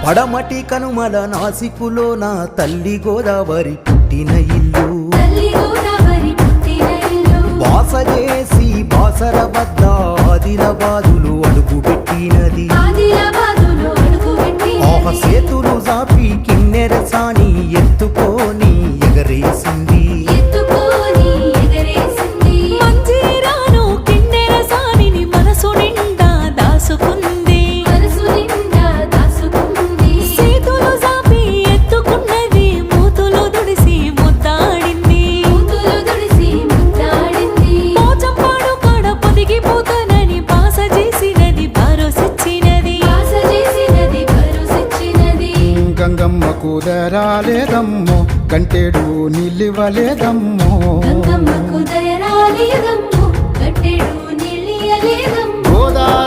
పడమటి కనుమల నాసికులో నా తల్లి గోదావరి పుట్టిన ఇల్లు బాస చేసి బాసర వద్ద ఆదిలాబాదులు అడుగుపెట్టినది ఆహ సేతులు జాపి కిన్నెర సాని ఎత్తుకొని ఎగరేసింది గంగమ్మకు దయరాలేదమ్మో గంటెడు నిలివలేదమ్మో గంగమ్మకు దయరాలేదమ్మో